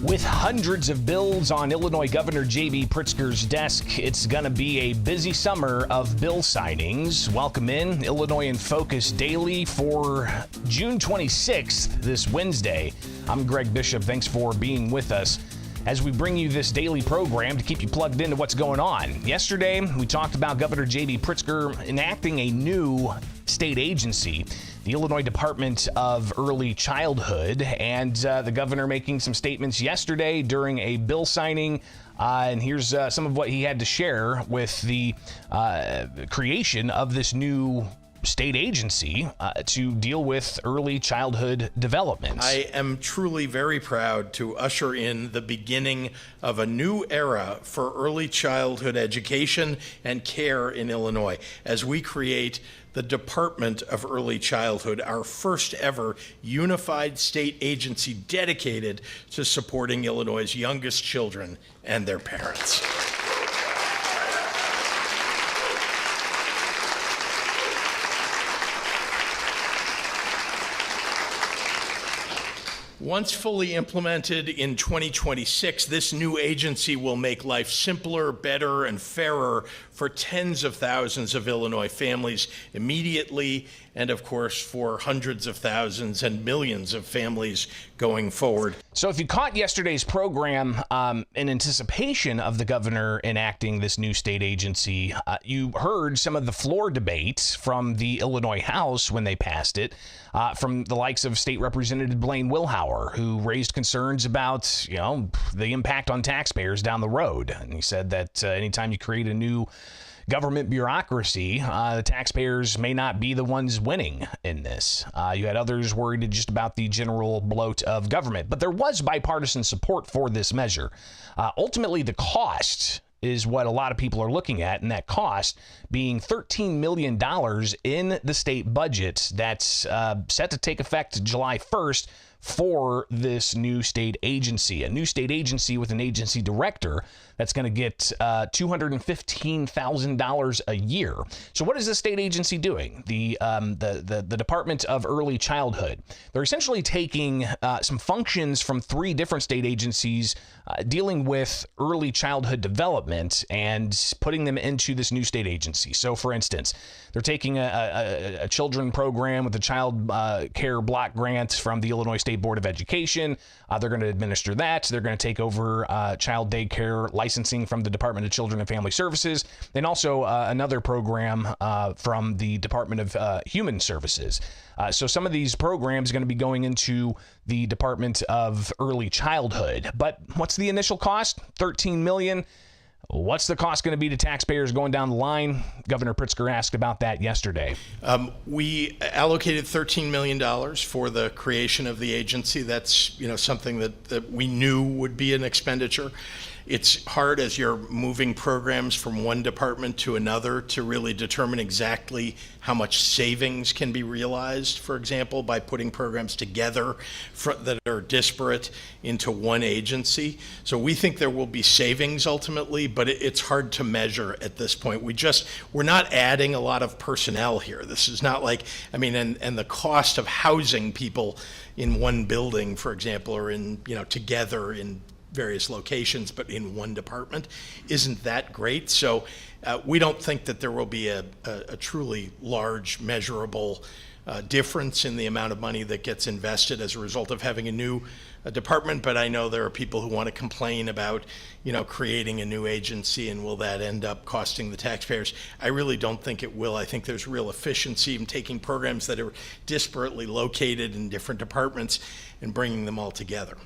With hundreds of bills on Illinois Governor J.B. Pritzker's desk, it's going to be a busy summer of bill signings. Welcome in Illinois in Focus Daily for June 26th, this Wednesday. I'm Greg Bishop. Thanks for being with us as we bring you this daily program to keep you plugged into what's going on. Yesterday, we talked about Governor J.B. Pritzker enacting a new state agency, the Illinois Department of Early Childhood, and the governor making some statements yesterday during a bill signing. And here's some of what he had to share with the creation of this new state agency to deal with early childhood development. I am truly very proud to usher in the beginning of a new era for early childhood education and care in Illinois as we create the Department of Early Childhood, our first ever unified state agency dedicated to supporting Illinois' youngest children and their parents. Once fully implemented in 2026, this new agency will make life simpler, better, and fairer for tens of thousands of Illinois families immediately, and of course for hundreds of thousands and millions of families going forward. So if you caught yesterday's program in anticipation of the governor enacting this new state agency, you heard some of the floor debates from the Illinois House when they passed it, from the likes of State Representative Blaine Wilhauer, who raised concerns about, the impact on taxpayers down the road. And he said that anytime you create a new government bureaucracy, the taxpayers may not be the ones winning in this. You had others worried just about the general bloat of government, but there was bipartisan support for this measure. Ultimately, the cost is what a lot of people are looking at, and that cost being $13 million in the state budget that's set to take effect July 1st for this new state agency. A new state agency with an agency director that's going to get $215,000 a year. So what is the state agency doing? The Department of Early Childhood. They're essentially taking some functions from three different state agencies dealing with early childhood development and putting them into this new state agency. So for instance, they're taking a children program with a child care block grant from the Illinois State Board of Education. They're going to administer that. They're going to take over child daycare licensing from the Department of Children and Family Services, and also another program from the Department of Human Services. So some of these programs are going to be going into the Department of Early Childhood. But what's the initial cost? $13 million. What's the cost going to be to taxpayers going down the line? Governor Pritzker asked about that yesterday. We allocated $13 million for the creation of the agency. That's something that we knew would be an expenditure. It's hard as you're moving programs from one department to another to really determine exactly how much savings can be realized, for example, by putting programs together that are disparate into one agency. So we think there will be savings ultimately, but it's hard to measure at this point. We're not adding a lot of personnel here. This is not like, and the cost of housing people in one building, for example, or together in various locations, but in one department, isn't that great. So we don't think that there will be a truly large, measurable difference in the amount of money that gets invested as a result of having a new department. But I know there are people who want to complain about, creating a new agency and will that end up costing the taxpayers. I really don't think it will. I think there's real efficiency in taking programs that are disparately located in different departments and bringing them all together.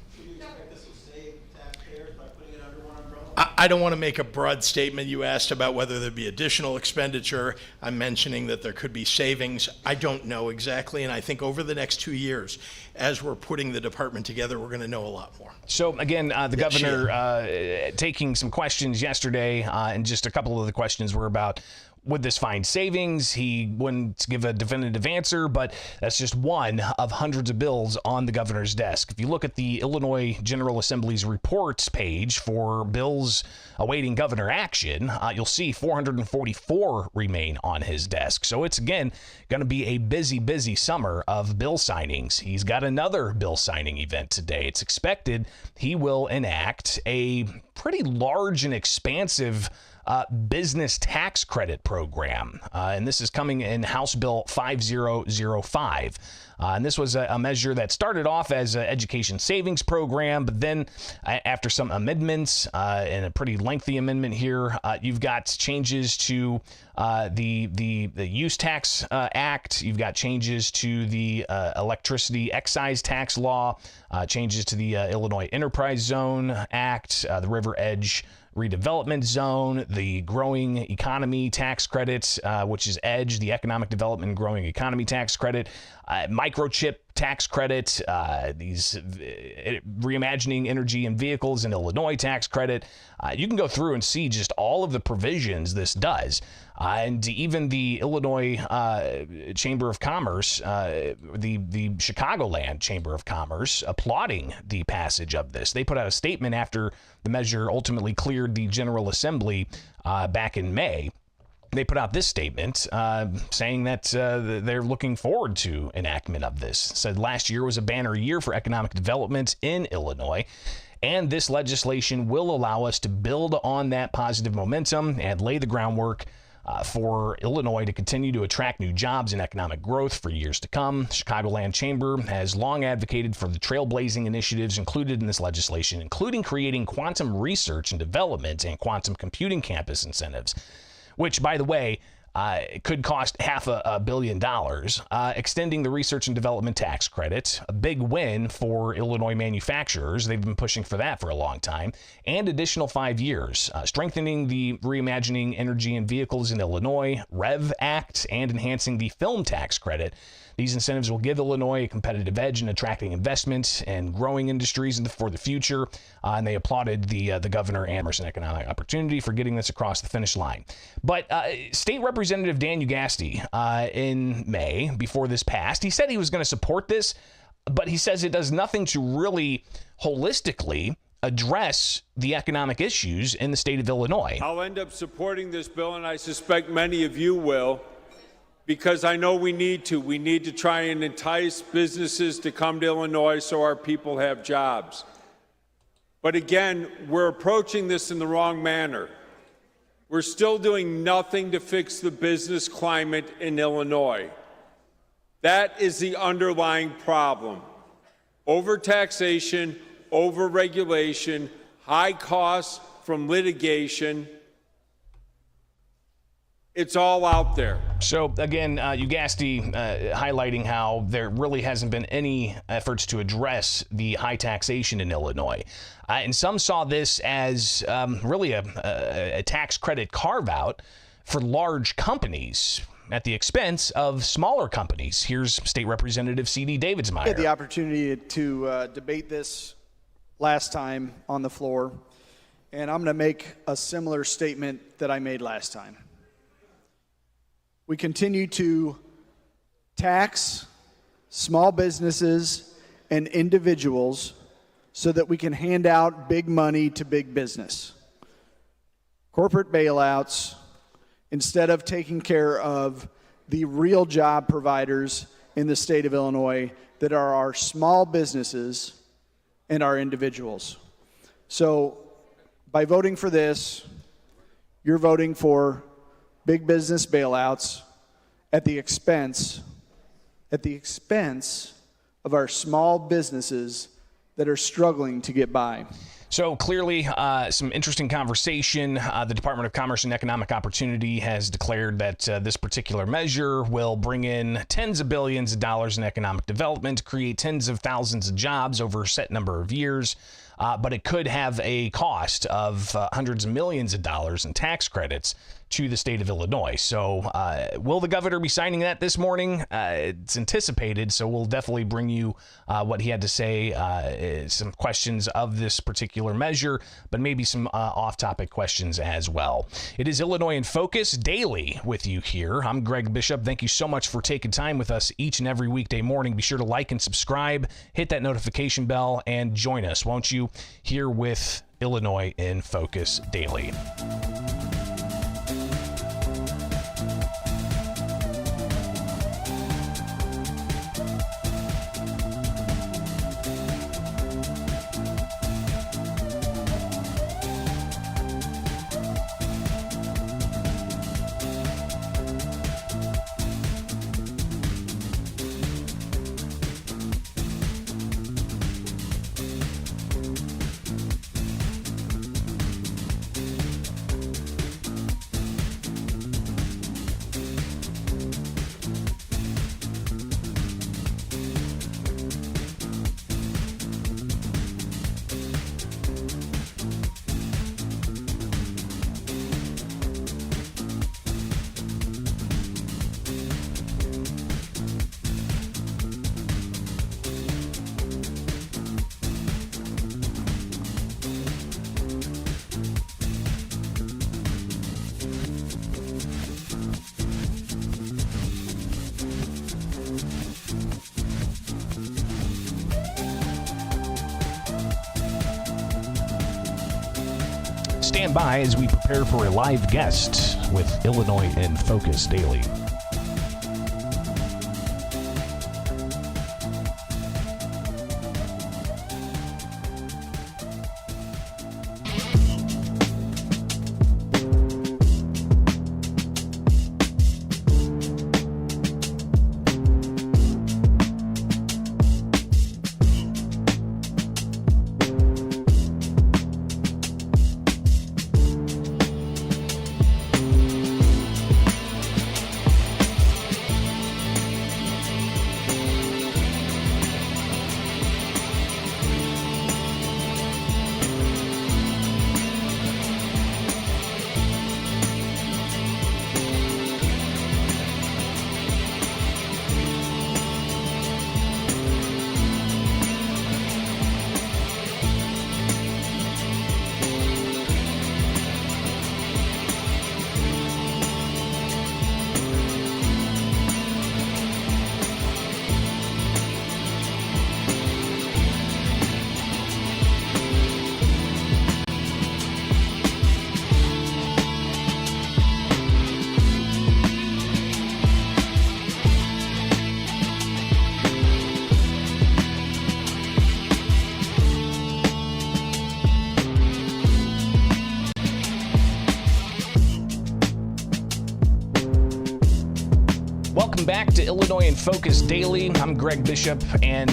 I don't want to make a broad statement. You asked about whether there'd be additional expenditure. I'm mentioning that there could be savings. I don't know exactly, and I think over the next 2 years, as we're putting the department together, we're going to know a lot more. So again, the governor taking some questions yesterday, and just a couple of the questions were about, would this find savings? He wouldn't give a definitive answer, but that's just one of hundreds of bills on the governor's desk. If you look at the Illinois General Assembly's reports page for bills awaiting governor action, you'll see 444 remain on his desk. So it's, again, going to be a busy, busy summer of bill signings. He's got another bill signing event today. It's expected he will enact a pretty large and expansive business tax credit program. And this is coming in House Bill 5005. And this was a measure that started off as an education savings program, but then after some amendments and a pretty lengthy amendment here, you've got changes to the Use Tax Act. You've got changes to the electricity excise tax law, changes to the Illinois Enterprise Zone Act, the River Edge Redevelopment Zone, the Growing Economy Tax Credit, which is EDGE, the Economic Development and Growing Economy Tax Credit, microchip tax credit, these reimagining energy and vehicles in Illinois tax credit. You can go through and see just all of the provisions this does. And even the Illinois Chamber of Commerce, the Chicagoland Chamber of Commerce, applauding the passage of this. They put out a statement after the measure ultimately cleared the General Assembly back in May. They put out this statement saying that they're looking forward to enactment of this. Said last year was a banner year for economic development in Illinois, and this legislation will allow us to build on that positive momentum and lay the groundwork for Illinois to continue to attract new jobs and economic growth for years to come. Chicagoland Chamber has long advocated for the trailblazing initiatives included in this legislation, including creating quantum research and development and quantum computing campus incentives, which, by the way, could cost $500 million, extending the research and development tax credit, a big win for Illinois manufacturers. They've been pushing for that for a long time, and additional 5 years, strengthening the Reimagining Energy and Vehicles in Illinois, REV Act, and enhancing the film tax credit. These incentives will give Illinois a competitive edge in attracting investment and growing industries for the future. And they applauded the governor and Emerson Economic Opportunity for getting this across the finish line. But State Representative Dan Ugasti in May, before this passed, he said he was going to support this, but he says it does nothing to really holistically address the economic issues in the state of Illinois. I'll end up supporting this bill, and I suspect many of you will, because I know we need to. We need to try and entice businesses to come to Illinois so our people have jobs. But again, we're approaching this in the wrong manner. We're still doing nothing to fix the business climate in Illinois. That is the underlying problem. Overtaxation, overregulation, high costs from litigation. It's all out there. So again, Ugasti highlighting how there really hasn't been any efforts to address the high taxation in Illinois. And some saw this as really a tax credit carve-out for large companies at the expense of smaller companies. Here's State Representative C.D. Davidsmeyer. I had the opportunity to debate this last time on the floor, and I'm going to make a similar statement that I made last time. We continue to tax small businesses and individuals so that we can hand out big money to big business. Corporate bailouts, instead of taking care of the real job providers in the state of Illinois that are our small businesses and our individuals. So by voting for this, you're voting for big business bailouts at the expense of our small businesses that are struggling to get by. So clearly, some interesting conversation. The Department of Commerce and Economic Opportunity has declared that this particular measure will bring in tens of billions of dollars in economic development, create tens of thousands of jobs over a set number of years. but it could have a cost of hundreds of millions of dollars in tax credits to the state of Illinois. So will the governor be signing that this morning? It's anticipated, so we'll definitely bring you what he had to say, some questions of this particular measure, but maybe some off-topic questions as well. It is Illinois in Focus Daily with you here. I'm Greg Bishop. Thank you so much for taking time with us each and every weekday morning. Be sure to like and subscribe, hit that notification bell, and join us, won't you, here with Illinois in Focus Daily. Stand by as we prepare for a live guest with Illinois in Focus Daily. Welcome back to Illinois in Focus Daily. I'm Greg Bishop, and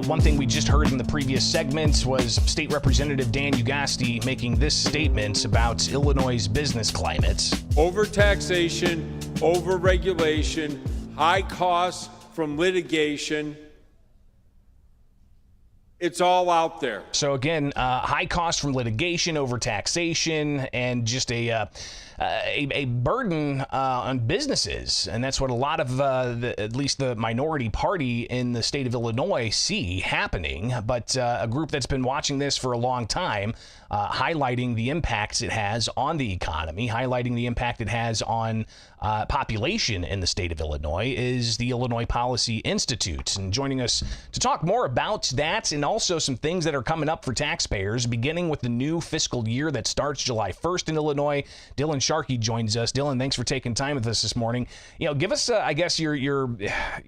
one thing we just heard in the previous segment was State Representative Dan Ugasti making this statement about Illinois' business climate. Overtaxation, overregulation, high costs from litigation. It's all out there. So again, high cost from litigation, overtaxation, and just a burden on businesses, and that's what a lot of at least the minority party in the state of Illinois see happening. But a group that's been watching this for a long time, highlighting the impacts it has on the economy, highlighting the impact it has on population in the state of Illinois, is the Illinois Policy Institute. And joining us to talk more about that and also some things that are coming up for taxpayers, beginning with the new fiscal year that starts July 1st in Illinois, Dylan Sharkey joins us. Dylan, thanks for taking time with us this morning. Give us, I guess, your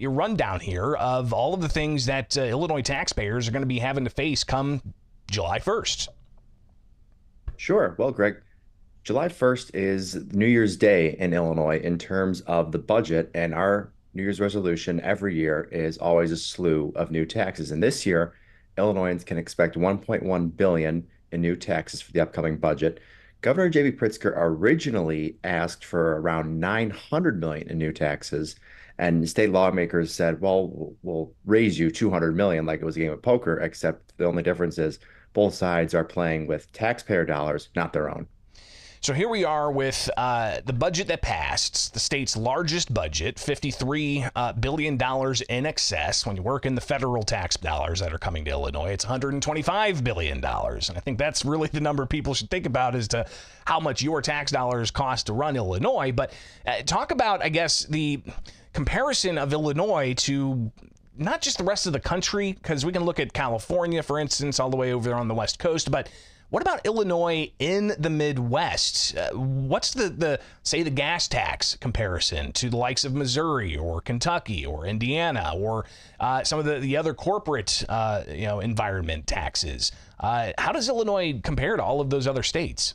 rundown here of all of the things that Illinois taxpayers are going to be having to face come July 1st. Sure. Well, Greg, July 1st is New Year's Day in Illinois in terms of the budget, and our New Year's resolution every year is always a slew of new taxes. And this year, Illinoisans can expect $1.1 billion in new taxes for the upcoming budget. Governor J.B. Pritzker originally asked for around $900 million in new taxes, and state lawmakers said, well, we'll raise you $200 million like it was a game of poker, except the only difference is both sides are playing with taxpayer dollars, not their own. So here we are with the budget that passed, the state's largest budget, $53 billion in excess. When you work in the federal tax dollars that are coming to Illinois, it's $125 billion. And I think that's really the number people should think about as to how much your tax dollars cost to run Illinois. But talk about, I guess, the comparison of Illinois to not just the rest of the country, because we can look at California, for instance, all the way over there on the West Coast, but what about Illinois in the Midwest? What's the gas tax comparison to the likes of Missouri or Kentucky or Indiana or some of the other corporate environment taxes? How does Illinois compare to all of those other states?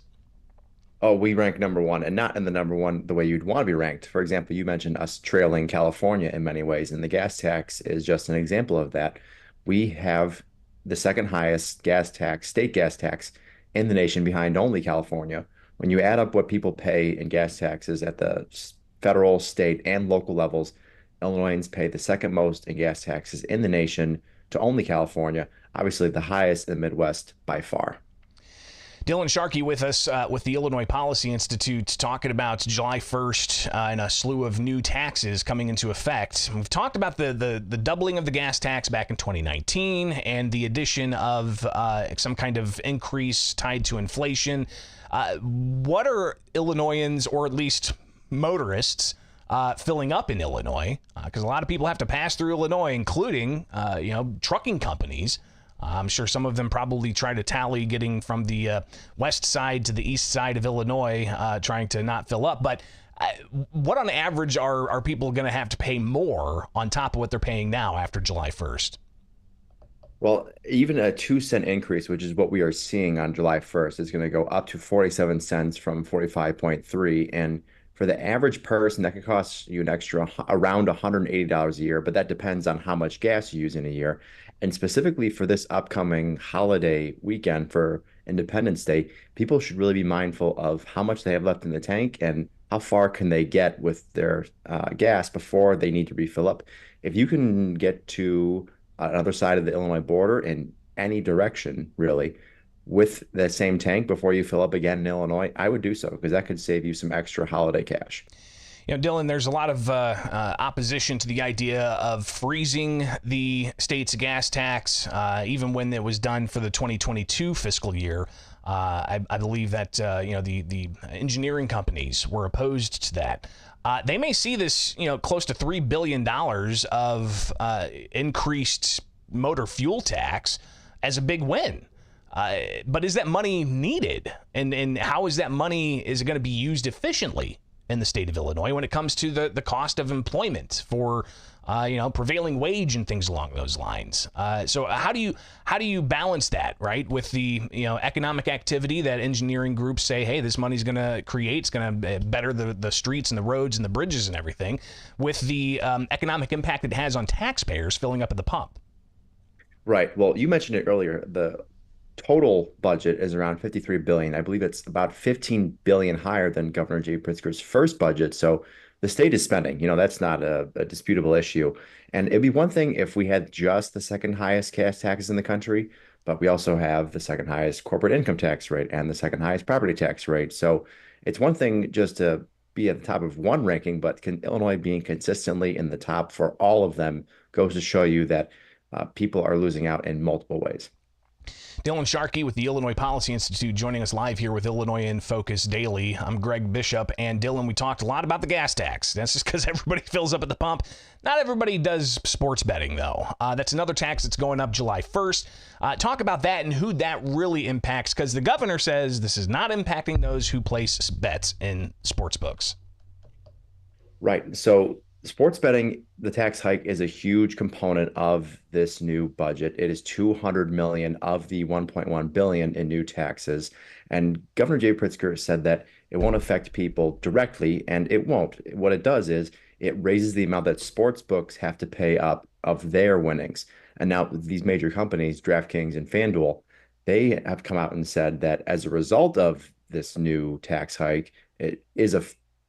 Oh, we rank number one, and not in the number one the way you'd want to be ranked. For example, you mentioned us trailing California in many ways, and the gas tax is just an example of that. We have the second highest state gas tax in the nation, behind only California. When you add up what people pay in gas taxes at the federal, state, and local levels, Illinoisans pay the second most in gas taxes in the nation to only California, obviously the highest in the Midwest by far. Dylan Sharkey with us with the Illinois Policy Institute, talking about July 1st and a slew of new taxes coming into effect. We've talked about the doubling of the gas tax back in 2019 and the addition of some kind of increase tied to inflation. What are Illinoisans, or at least motorists, filling up in Illinois? Because a lot of people have to pass through Illinois, including trucking companies. I'm sure some of them probably try to tally getting from the west side to the east side of Illinois, trying to not fill up. But what on average are people going to have to pay more on top of what they're paying now after July 1st? Well, even a 2-cent increase, which is what we are seeing on July 1st, is going to go up to 47 cents from 45.3. And for the average person, that could cost you an extra around $180 a year, but that depends on how much gas you use in a year. And specifically for this upcoming holiday weekend for Independence Day, people should really be mindful of how much they have left in the tank and how far can they get with their gas before they need to refill up. If you can get to another side of the Illinois border in any direction, really, with the same tank before you fill up again in Illinois, I would do so, because that could save you some extra holiday cash. Dylan, there's a lot of opposition to the idea of freezing the state's gas tax, even when it was done for the 2022 fiscal year. I believe that the engineering companies were opposed to that. They may see this, close to $3 billion of increased motor fuel tax as a big win. But is that money needed? And how is that money is going to be used efficiently in the state of Illinois when it comes to the cost of employment for prevailing wage and things along those lines? So how do you balance that, right, with the economic activity that engineering groups say, hey, this money's going to create, it's going to better the streets and the roads and the bridges and everything, with the economic impact it has on taxpayers filling up at the pump? Right. Well, you mentioned it earlier. The total budget is around $53 billion. I believe it's about $15 billion higher than Governor Jay Pritzker's first budget. So the state is spending. That's not a disputable issue. And it'd be one thing if we had just the second highest cash taxes in the country, but we also have the second highest corporate income tax rate and the second highest property tax rate. So it's one thing just to be at the top of one ranking, but Illinois being consistently in the top for all of them goes to show you that people are losing out in multiple ways. Dylan Sharkey with the Illinois Policy Institute joining us live here with Illinois in Focus Daily. I'm Greg Bishop, and Dylan, we talked a lot about the gas tax. That's just because everybody fills up at the pump. Not everybody does sports betting, though. That's another tax that's going up July 1st. Talk about that and who that really impacts, because the governor says this is not impacting those who place bets in sports books. Right. So sports betting, the tax hike is a huge component of this new budget. It is $200 million of the $1.1 billion in new taxes. And Governor Jay Pritzker said that it won't affect people directly, and it won't. What it does is it raises the amount that sports books have to pay up of their winnings. And now these major companies, DraftKings and FanDuel, they have come out and said that as a result of this new tax hike, it is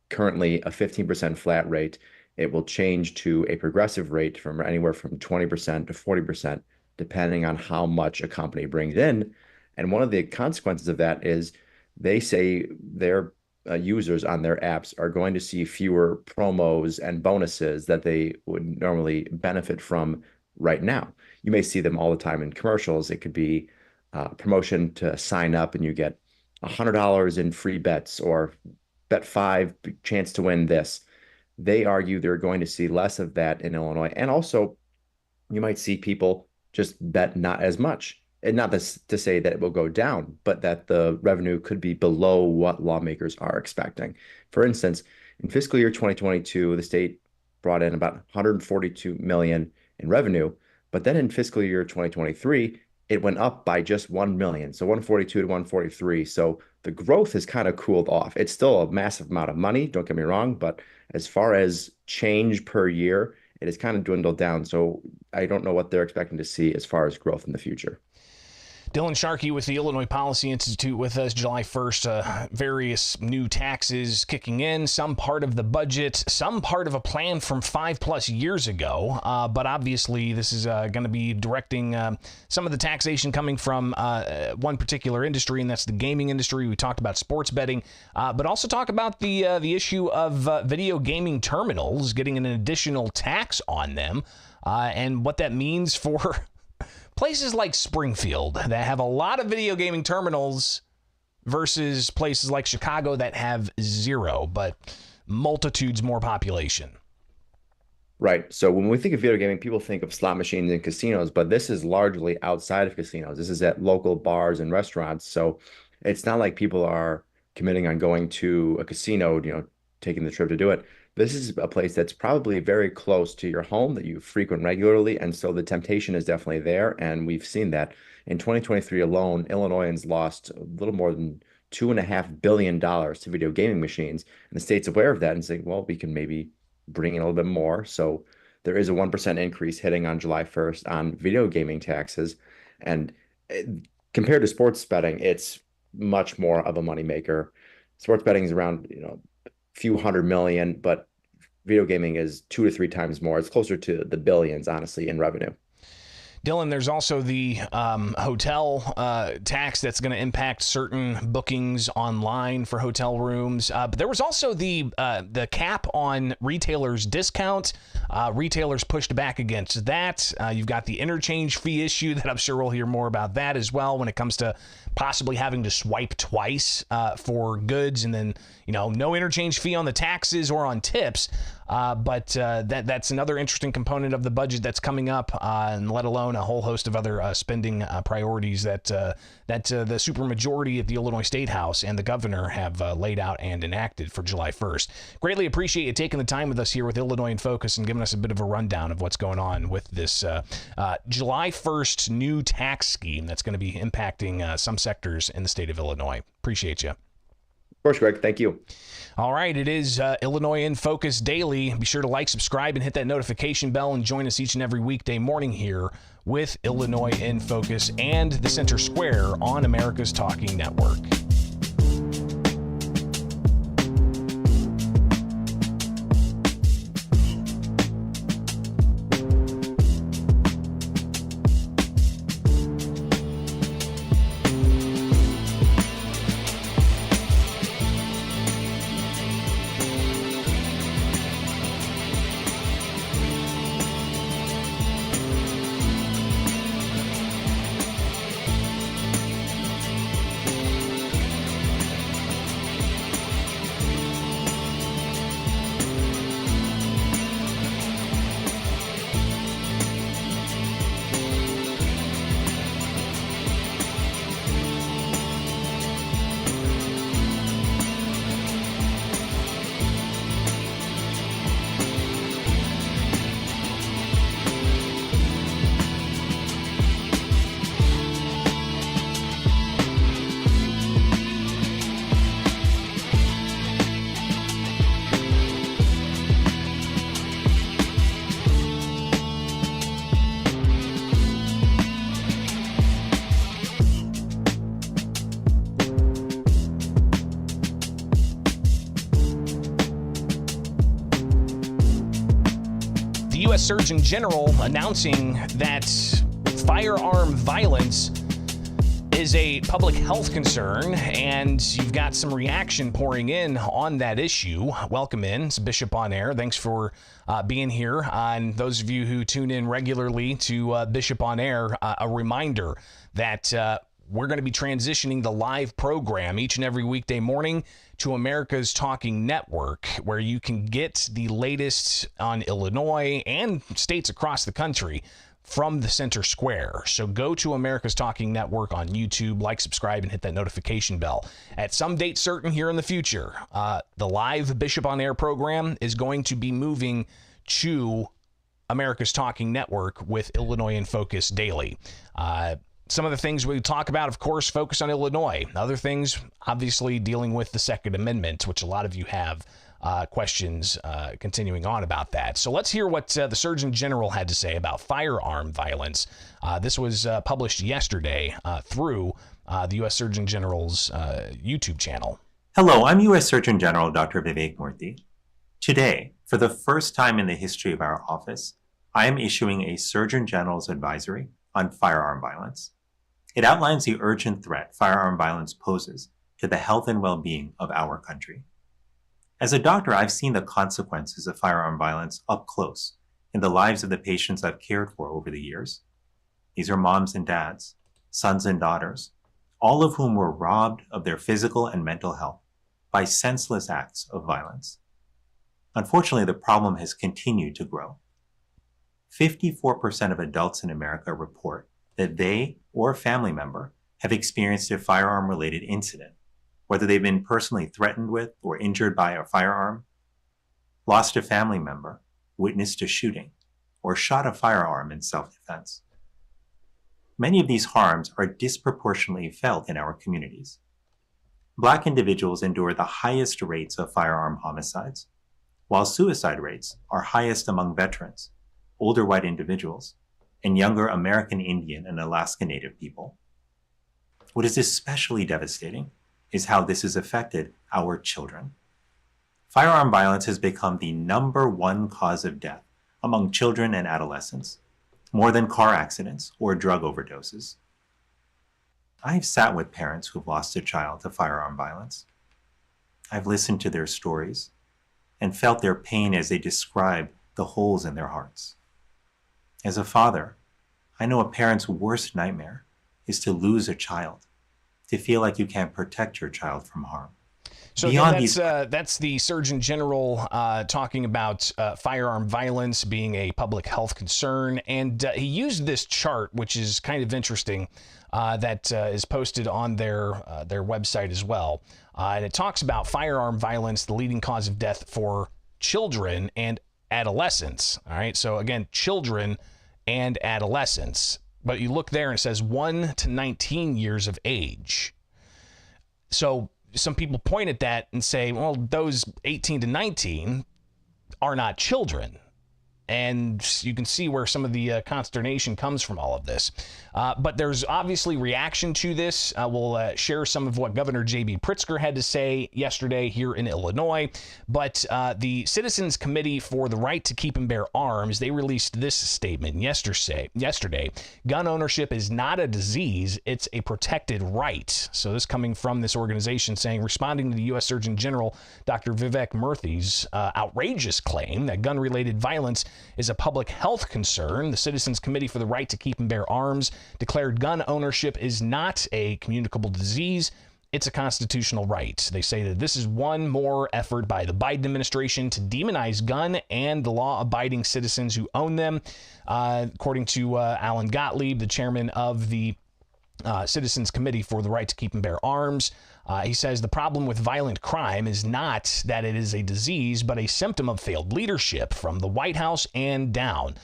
currently a 15% flat rate. It will change to a progressive rate from anywhere from 20% to 40%, depending on how much a company brings in. And one of the consequences of that is they say their users on their apps are going to see fewer promos and bonuses that they would normally benefit from right now. You may see them all the time in commercials. It could be a promotion to sign up and you get $100 in free bets, or bet 5 chance to win this. They argue they're going to see less of that in Illinois. And also, you might see people just bet not as much. And not this to say that it will go down, but that the revenue could be below what lawmakers are expecting. For instance, in fiscal year 2022, the state brought in about 142 million in revenue, but then in fiscal year 2023, it went up by just 1 million. So 142 to 143. So the growth has kind of cooled off. It's still a massive amount of money, don't get me wrong, but as far as change per year, it has kind of dwindled down. So I don't know what they're expecting to see as far as growth in the future. Dylan Sharkey with the Illinois Policy Institute with us. July 1st, various new taxes kicking in, some part of the budget, some part of a plan from 5+ years ago. But obviously, this is going to be directing some of the taxation coming from one particular industry, and that's the gaming industry. We talked about sports betting, but also talk about the issue of video gaming terminals, getting an additional tax on them, and what that means for places like Springfield that have a lot of video gaming terminals versus places like Chicago that have 0, but multitudes more population. Right. So when we think of video gaming, people think of slot machines and casinos, but this is largely outside of casinos. This is at local bars and restaurants. So it's not like people are committing on going to a casino, taking the trip to do it. This is a place that's probably very close to your home that you frequent regularly. And so the temptation is definitely there. And we've seen that in 2023 alone, Illinoisans lost a little more than $2.5 billion to video gaming machines. And the state's aware of that and saying, well, we can maybe bring in a little bit more. So there is a 1% increase hitting on July 1st on video gaming taxes. And compared to sports betting, it's much more of a moneymaker. Sports betting is around, few hundred million, but video gaming is 2 to 3 times more. It's closer to the billions, honestly, in revenue. Dylan, there's also the hotel tax that's going to impact certain bookings online for hotel rooms. But there was also the cap on retailers' discount. Retailers pushed back against that. You've got the interchange fee issue that I'm sure we'll hear more about that as well when it comes to possibly having to swipe twice for goods, and then no interchange fee on the taxes or on tips. But that's another interesting component of the budget that's coming up, and let alone a whole host of other spending priorities that the supermajority at the Illinois State House and the governor have laid out and enacted for July 1st. Greatly appreciate you taking the time with us here with Illinois in Focus and giving us a bit of a rundown of what's going on with this July 1st new tax scheme that's going to be impacting some sectors in the state of Illinois. Appreciate you. Of course, Greg. Thank you. All right, it is Illinois in Focus Daily. Be sure to like, subscribe, and hit that notification bell, and join us each and every weekday morning here with Illinois in Focus and the Center Square on America's Talking Network. U.S. Surgeon General announcing that firearm violence is a public health concern, and you've got some reaction pouring in on that issue. Welcome in. It's Bishop on Air. Thanks for being here. And those of you who tune in regularly to Bishop on Air, a reminder that we're going to be transitioning the live program each and every weekday morning to America's Talking Network, where you can get the latest on Illinois and states across the country from the center square. So go to America's Talking Network on YouTube, like, subscribe, and hit that notification bell. At some date certain here in the future, the live Bishop on Air program is going to be moving to America's Talking Network with Illinois in Focus daily. Some of the things we talk about, of course, focus on Illinois. Other things, obviously, dealing with the Second Amendment, which a lot of you have questions continuing on about that. So let's hear what the Surgeon General had to say about firearm violence. This was published yesterday through the U.S. Surgeon General's YouTube channel. Hello, I'm U.S. Surgeon General Dr. Vivek Murthy. Today, for the first time in the history of our office, I am issuing a Surgeon General's advisory on firearm violence. It outlines the urgent threat firearm violence poses to the health and well-being of our country. As a doctor, I've seen the consequences of firearm violence up close in the lives of the patients I've cared for over the years. These are moms and dads, sons and daughters, all of whom were robbed of their physical and mental health by senseless acts of violence. Unfortunately, the problem has continued to grow. 54% of adults in America report that they or a family member have experienced a firearm-related incident, whether they've been personally threatened with or injured by a firearm, lost a family member, witnessed a shooting, or shot a firearm in self-defense. Many of these harms are disproportionately felt in our communities. Black individuals endure the highest rates of firearm homicides, while suicide rates are highest among veterans, older white individuals, and younger American Indian and Alaska Native people. What is especially devastating is how this has affected our children. Firearm violence has become the #1 cause of death among children and adolescents, more than car accidents or drug overdoses. I've sat with parents who've lost a child to firearm violence. I've listened to their stories and felt their pain as they describe the holes in their hearts. As a father, I know a parent's worst nightmare is to lose a child, to feel like you can't protect your child from harm. So that's the Surgeon General talking about firearm violence being a public health concern. And he used this chart, which is kind of interesting, that is posted on their website as well. And it talks about firearm violence, the leading cause of death for children and adolescents. All right. So again, children and adolescents. But you look there and it says 1 to 19 years of age. So some people point at that and say, well, those 18 to 19 are not children. And you can see where some of the consternation comes from all of this. But there's obviously reaction to this. We'll share some of what Governor J.B. Pritzker had to say yesterday here in Illinois. But the Citizens Committee for the Right to Keep and Bear Arms, they released this statement yesterday. Gun ownership is not a disease, it's a protected right. So this coming from this organization saying, responding to the U.S. Surgeon General, Dr. Vivek Murthy's outrageous claim that gun-related violence is a public health concern. The Citizens Committee for the Right to Keep and Bear Arms declared gun ownership is not a communicable disease. It's a constitutional right. They say that this is one more effort by the Biden administration to demonize gun and the law-abiding citizens who own them. According to Alan Gottlieb, the chairman of the Citizens Committee for the Right to Keep and Bear Arms, he says the problem with violent crime is not that it is a disease, but a symptom of failed leadership from the White House and down.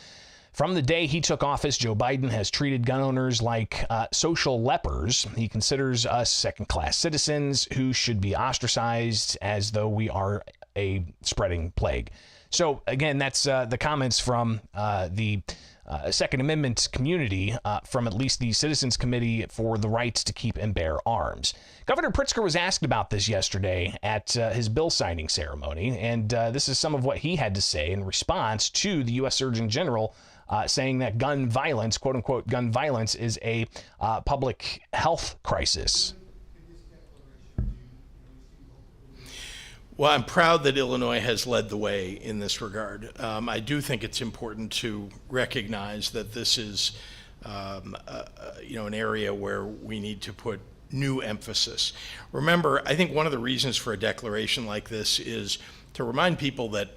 From the day he took office, Joe Biden has treated gun owners like social lepers. He considers us second-class citizens who should be ostracized as though we are a spreading plague. So, again, that's the comments from the Second Amendment community from at least the Citizens Committee for the Right to Keep and Bear Arms. Governor Pritzker was asked about this yesterday at his bill signing ceremony, and this is some of what he had to say in response to the U.S. Surgeon General saying that gun violence, quote unquote, gun violence, is a public health crisis. Well, I'm proud that Illinois has led the way in this regard. I do think it's important to recognize that this is, an area where we need to put new emphasis. Remember, I think one of the reasons for a declaration like this is to remind people that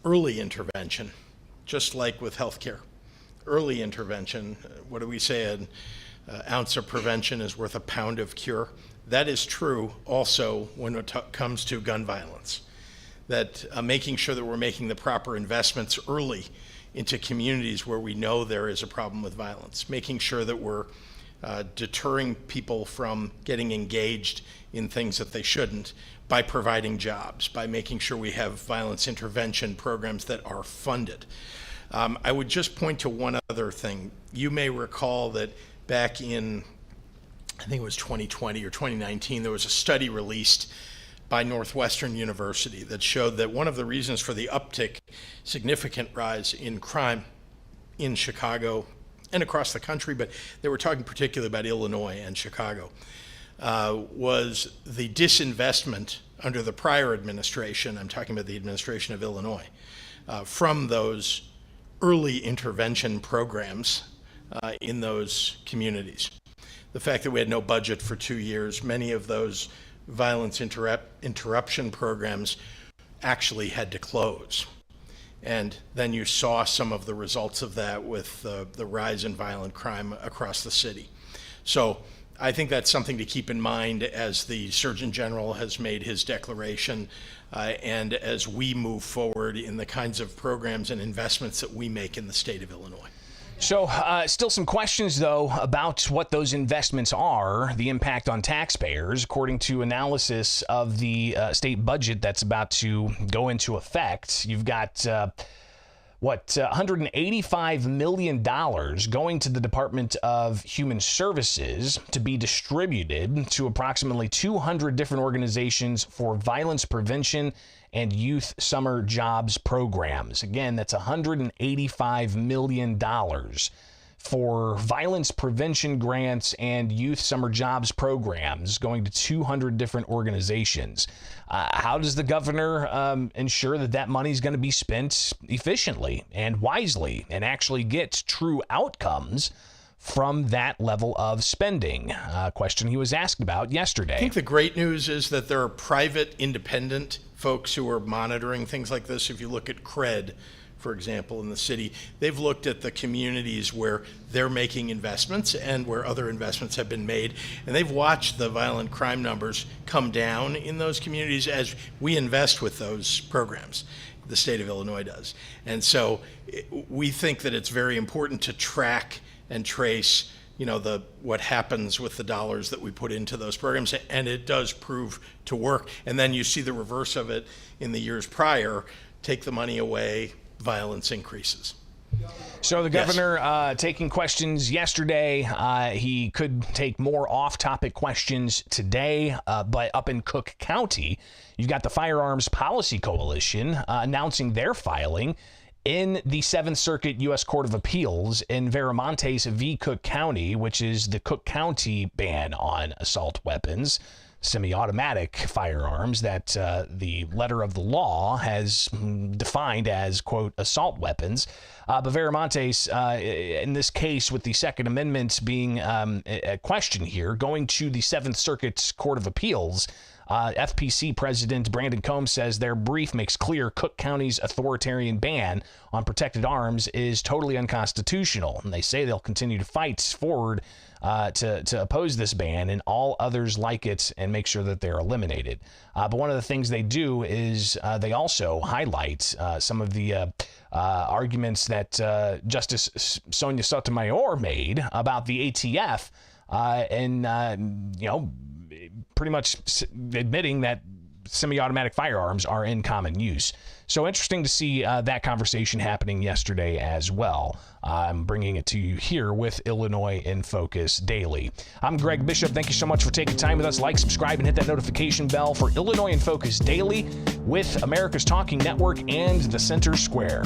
early intervention, just like with healthcare, early intervention, what do we say, an ounce of prevention is worth a pound of cure? That is true also when it comes to gun violence, that making sure that we're making the proper investments early into communities where we know there is a problem with violence, making sure that we're deterring people from getting engaged in things that they shouldn't by providing jobs, by making sure we have violence intervention programs that are funded. I would just point to one other thing. You may recall that back in, I think it was 2020 or 2019, there was a study released by Northwestern University that showed that one of the reasons for the uptick, significant rise in crime in Chicago and across the country, but they were talking particularly about Illinois and Chicago, was the disinvestment under the prior administration, I'm talking about the administration of Illinois, from those early intervention programs in those communities. The fact that we had no budget for 2 years, many of those violence interruption programs actually had to close. And then you saw some of the results of that with the rise in violent crime across the city. So I think that's something to keep in mind as the Surgeon General has made his declaration and as we move forward in the kinds of programs and investments that we make in the state of Illinois. So still some questions, though, about what those investments are, the impact on taxpayers. According to analysis of the state budget that's about to go into effect, you've got, $185 million going to the Department of Human Services to be distributed to approximately 200 different organizations for violence prevention and youth summer jobs programs. Again, that's $185 million for violence prevention grants and youth summer jobs programs going to 200 different organizations. How does the governor ensure that that money is going to be spent efficiently and wisely and actually get true outcomes from that level of spending? A question he was asked about yesterday. I think the great news is that there are private, independent folks who are monitoring things like this. If you look at CRED, for example, in the city, they've looked at the communities where they're making investments and where other investments have been made, and they've watched the violent crime numbers come down in those communities as we invest with those programs. The state of Illinois does. And so we think that it's very important to track and trace what happens with the dollars that we put into those programs, and it does prove to work. And then you see the reverse of it in the years prior. Take the money away, violence increases. So the governor taking questions yesterday. He could take more off-topic questions today, but up in Cook County, you've got the Firearms Policy Coalition announcing their filing in the 7th Circuit U.S. Court of Appeals in Viramontes v. Cook County, which is the Cook County ban on assault weapons, semi-automatic firearms that the letter of the law has defined as, quote, assault weapons. But Viramontes, in this case, with the Second Amendment being a question here, going to the 7th Circuit Court of Appeals, FPC President Brandon Combs says their brief makes clear Cook County's authoritarian ban on protected arms is totally unconstitutional. And they say they'll continue to fight forward to oppose this ban and all others like it and make sure that they're eliminated. But one of the things they do is they also highlight some of the arguments that Justice Sonia Sotomayor made about the ATF and pretty much admitting that semi-automatic firearms are in common use. So interesting to see that conversation happening yesterday as well. I'm bringing it to you here with Illinois in Focus Daily. I'm Greg Bishop. Thank you so much for taking time with us. Like, subscribe, and hit that notification bell for Illinois in Focus Daily with America's Talking Network and the Center Square.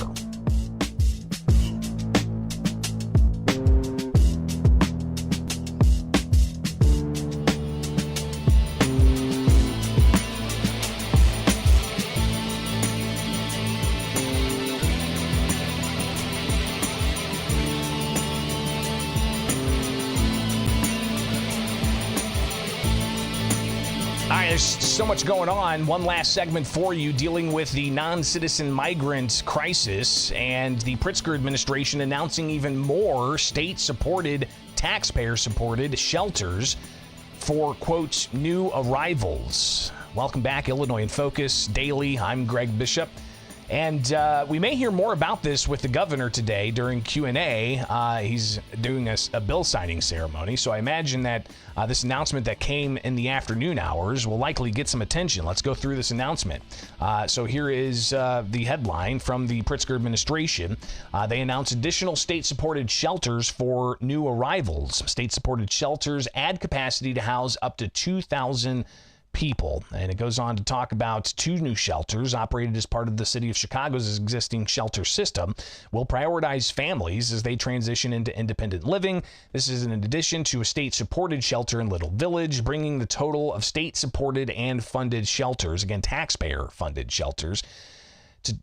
right, there's so much going on. One last segment for you dealing with the non-citizen migrant crisis and the Pritzker administration announcing even more state-supported, taxpayer-supported shelters for, quote, new arrivals. Welcome back, Illinois in Focus Daily. I'm Greg Bishop. And we may hear more about this with the governor today during Q&A. He's doing a bill signing ceremony, so I imagine that this announcement that came in the afternoon hours will likely get some attention. Let's go through this announcement. So here is the headline from the Pritzker administration. They announced additional state-supported shelters for new arrivals. State-supported shelters add capacity to house up to 2,000 people. And it goes on to talk about two new shelters operated as part of the city of Chicago's existing shelter system will prioritize families as they transition into independent living. This is in addition to a state-supported shelter in Little Village, bringing the total of state-supported and funded shelters, again, taxpayer-funded shelters, to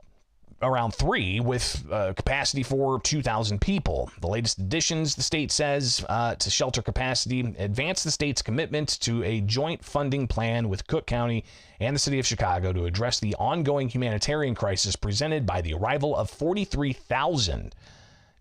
around 3 with capacity for 2,000 people. The latest additions, the state says, to shelter capacity advance the state's commitment to a joint funding plan with Cook County and the city of Chicago to address the ongoing humanitarian crisis presented by the arrival of 43,000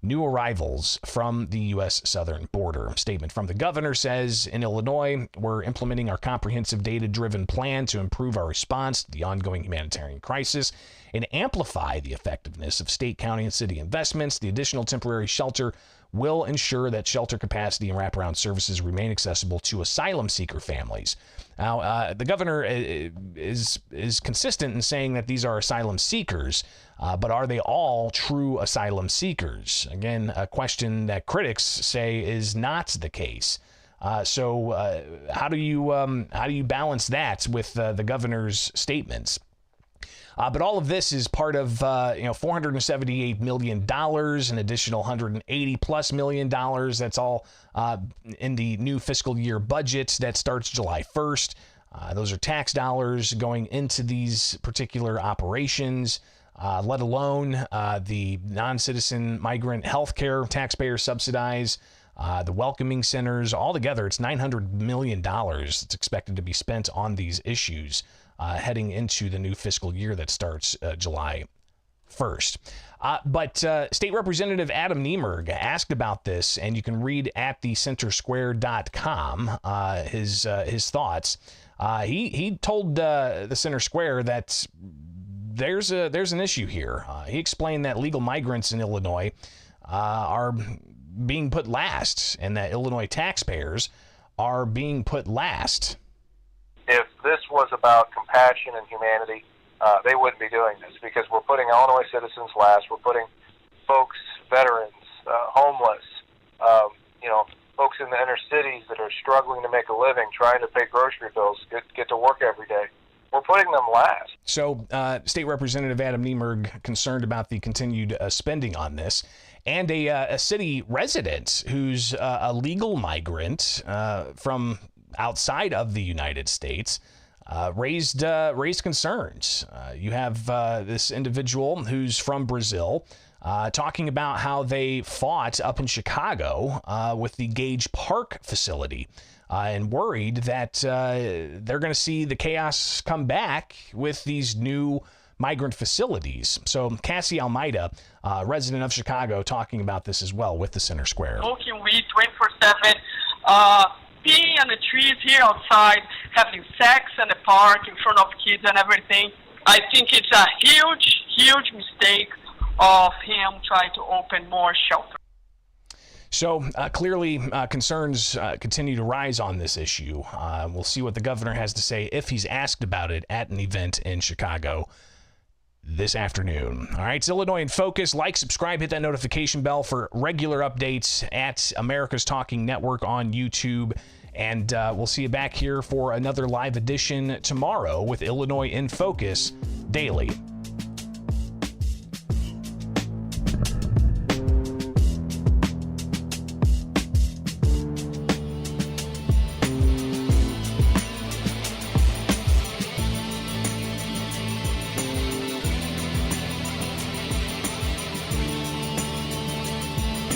new arrivals from the U.S. southern border. A statement from the governor says, in Illinois, we're implementing our comprehensive data-driven plan to improve our response to the ongoing humanitarian crisis and amplify the effectiveness of state, county, and city investments. The additional temporary shelter will ensure that shelter capacity and wraparound services remain accessible to asylum seeker families. Now, the governor is consistent in saying that these are asylum seekers, but are they all true asylum seekers? Again, a question that critics say is not the case. So how do you balance that with the governor's statements? But all of this is part of $478 million, an additional $180+ million. That's all in the new fiscal year budget that starts July 1st. Those are tax dollars going into these particular operations, let alone the non-citizen migrant health care taxpayer subsidized, the welcoming centers. Altogether, it's $900 million that's expected to be spent on these issues heading into the new fiscal year that starts July 1st. But State Representative Adam Niemerg asked about this, and you can read at thecentersquare.com his thoughts. He told the Center Square that there's an issue here. He explained that legal migrants in Illinois are being put last, and that Illinois taxpayers are being put last. If this was about compassion and humanity, they wouldn't be doing this, because we're putting Illinois citizens last. We're putting folks, veterans, homeless, folks in the inner cities that are struggling to make a living, trying to pay grocery bills, get to work every day. We're putting them last. So State Representative Adam Niemerg concerned about the continued spending on this. And a city resident who's a legal migrant from outside of the United States raised concerns. You have this individual who's from Brazil talking about how they fought up in Chicago with the Gage Park facility and worried that they're going to see the chaos come back with these new migrant facilities. So Cassie Almeida, resident of Chicago, talking about this as well with the Center Square. Smoking weed 24/7, peeing on the trees here outside, having sex in the park in front of kids and everything. I think it's a huge mistake of him trying to open more shelters. So clearly concerns continue to rise on this issue. We'll see what the governor has to say if he's asked about it at an event in Chicago this afternoon. All right, it's Illinois in Focus. Like, subscribe, hit that notification bell for regular updates at America's Talking Network on YouTube. And we'll see you back here for another live edition tomorrow with Illinois in Focus Daily.